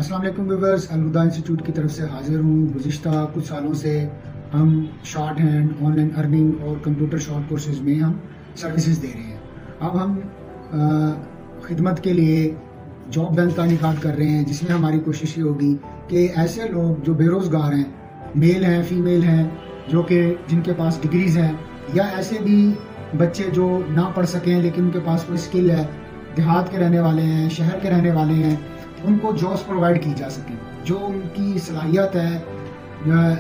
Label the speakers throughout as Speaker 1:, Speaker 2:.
Speaker 1: अस्सलाम वालेकुम viewers, अल-हुदा institute की तरफ से हाजिर हूँ। गुज़िश्ता कुछ सालों से हम शॉर्ट हैंड, ऑनलाइन अर्निंग और कंप्यूटर शॉर्ट कोर्सेज में हम सर्विसेज दे रहे हैं। अब हम खिदमत के लिए जॉब बैंक का इनेकाद कर रहे हैं, जिसमें हमारी कोशिश ये होगी कि ऐसे लोग जो बेरोज़गार हैं, मेल हैं, फीमेल हैं, जो कि जिनके पास डिग्रीज़ हैं, या ऐसे भी बच्चे जो ना पढ़ सकें लेकिन उनके पास कोई स्किल है, देहात के रहने वाले हैं, शहर के रहने वाले हैं, उनको जॉब्स प्रोवाइड की जा सके। जो उनकी सलाहियत है,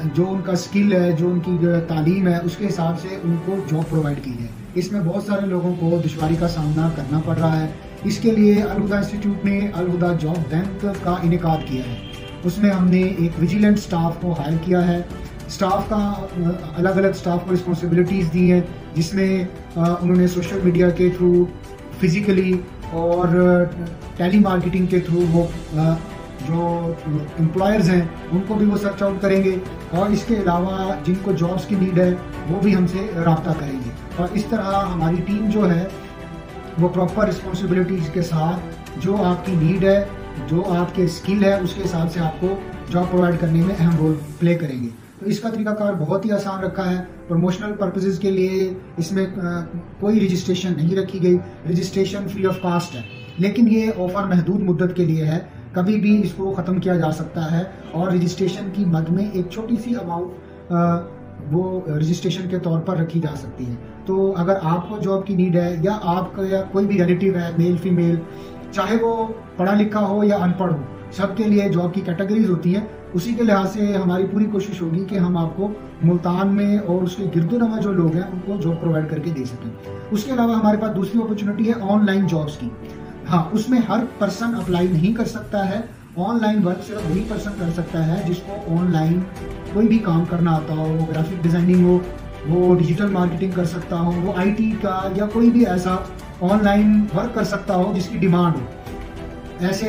Speaker 1: जो उनका स्किल है, जो उनकी तालीम है, उसके हिसाब से उनको जॉब प्रोवाइड की जाए। इसमें बहुत सारे लोगों को दुश्वारी का सामना करना पड़ रहा है। इसके लिए अल-हुदा इंस्टीट्यूट ने अल-हुदा जॉब बैंक का इनेकाद किया है। उसमें हमने एक विजिलेंट स्टाफ को हायर किया है। स्टाफ का अलग अलग स्टाफ को रिस्पॉन्सिबिलिटीज़ दी हैं, जिसमें उन्होंने सोशल मीडिया के थ्रू, फिज़िकली और टेली मार्केटिंग के थ्रू वो जो एम्प्लॉयर्स हैं उनको भी वो सर्च आउट करेंगे, और इसके अलावा जिनको जॉब्स की नीड है वो भी हमसे रब्ता करेंगे। और इस तरह हमारी टीम जो है वो प्रॉपर रिस्पॉन्सिबिलिटीज़ के साथ जो आपकी नीड है, जो आपके स्किल है, उसके हिसाब से आपको जॉब प्रोवाइड करने में अहम रोल प्ले करेंगे। तो इसका तरीकाकार बहुत ही आसान रखा है। प्रमोशनल पर्पसेस के लिए इसमें कोई रजिस्ट्रेशन नहीं रखी गई। रजिस्ट्रेशन फ्री ऑफ कॉस्ट है, लेकिन ये ऑफर महदूद मुद्दत के लिए है। कभी भी इसको ख़त्म किया जा सकता है, और रजिस्ट्रेशन की मद में एक छोटी सी अमाउंट वो रजिस्ट्रेशन के तौर पर रखी जा सकती है। तो अगर आपको जॉब की नीड है, या आपका या कोई भी रिलेटिव है, मेल फीमेल, चाहे वो पढ़ा लिखा हो या अनपढ़ हो, सबके लिए जॉब की कैटेगरीज होती हैं। उसी के लिहाज से हमारी पूरी कोशिश होगी कि हम आपको मुल्तान में और उसके गिरदोनवा जो लोग हैं उनको जॉब प्रोवाइड करके दे सकें। उसके अलावा हमारे पास दूसरी अपॉर्चुनिटी है ऑनलाइन जॉब्स की। हाँ, उसमें हर पर्सन अप्लाई नहीं कर सकता है। ऑनलाइन वर्क सिर्फ वही पर्सन कर सकता है जिसको ऑनलाइन कोई भी काम करना आता हो, वो ग्राफिक डिज़ाइनिंग हो, वो डिजिटल मार्केटिंग कर सकता हो, वो IT का या कोई भी ऐसा ऑनलाइन वर्क कर सकता हो जिसकी डिमांड हो। ऐसे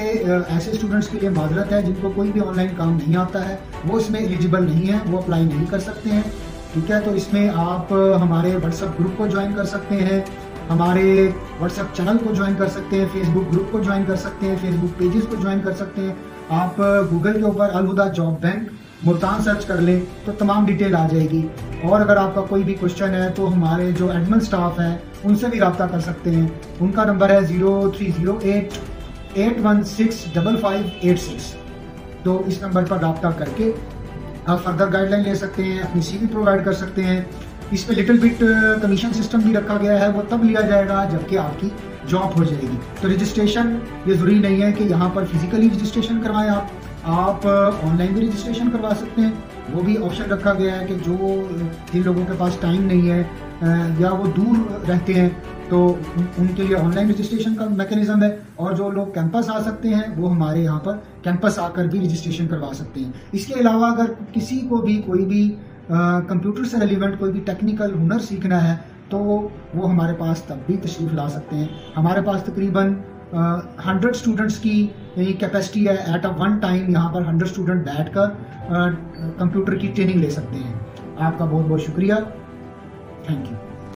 Speaker 1: स्टूडेंट्स के लिए माजरत है जिनको कोई भी ऑनलाइन काम नहीं आता है, वो इसमें एलिजिबल नहीं है, वो अप्लाई नहीं कर सकते हैं। ठीक है, तो इसमें आप हमारे व्हाट्सएप ग्रुप को ज्वाइन कर सकते हैं, हमारे व्हाट्सएप चैनल को ज्वाइन कर सकते हैं, फेसबुक ग्रुप को ज्वाइन कर सकते हैं, फेसबुक पेजेस को ज्वाइन कर सकते हैं। आप गूगल के ऊपर अल-हुदा जॉब बैंक मुल्तान सर्च कर लें तो तमाम डिटेल आ जाएगी। और अगर आपका कोई भी क्वेश्चन है तो हमारे जो एडमिन स्टाफ है उनसे भी रब्ता कर सकते हैं। उनका नंबर है 0308-816-5586। तो इस नंबर पर रब्ता करके आप फर्दर गाइडलाइन ले सकते हैं, अपनी CV प्रोवाइड कर सकते हैं। इस पे लिटिल बिट कमीशन सिस्टम भी रखा गया है, वो तब लिया जाएगा जबकि आपकी जॉब हो जाएगी। तो रजिस्ट्रेशन ये ज़रूरी नहीं है कि यहाँ पर फिजिकली रजिस्ट्रेशन करवाएं, आप ऑनलाइन भी रजिस्ट्रेशन करवा सकते हैं। वो भी ऑप्शन रखा गया है कि जिन लोगों के पास टाइम नहीं है या वो दूर रहते हैं तो उनके लिए ऑनलाइन रजिस्ट्रेशन का मैकेनिज्म है, और जो लोग कैंपस आ सकते हैं वो हमारे यहाँ पर कैंपस आकर भी रजिस्ट्रेशन करवा सकते हैं। इसके अलावा अगर किसी को भी कोई भी कंप्यूटर से रिलेवेंट कोई भी टेक्निकल हुनर सीखना है तो वो हमारे पास तब भी तशरीफ़ ला सकते हैं। हमारे पास तकरीबन 100 स्टूडेंट्स की कैपेसिटी है। एट अ वन टाइम यहाँ पर 100 स्टूडेंट बैठकर कंप्यूटर की ट्रेनिंग ले सकते हैं। आपका बहुत बहुत शुक्रिया, थैंक यू।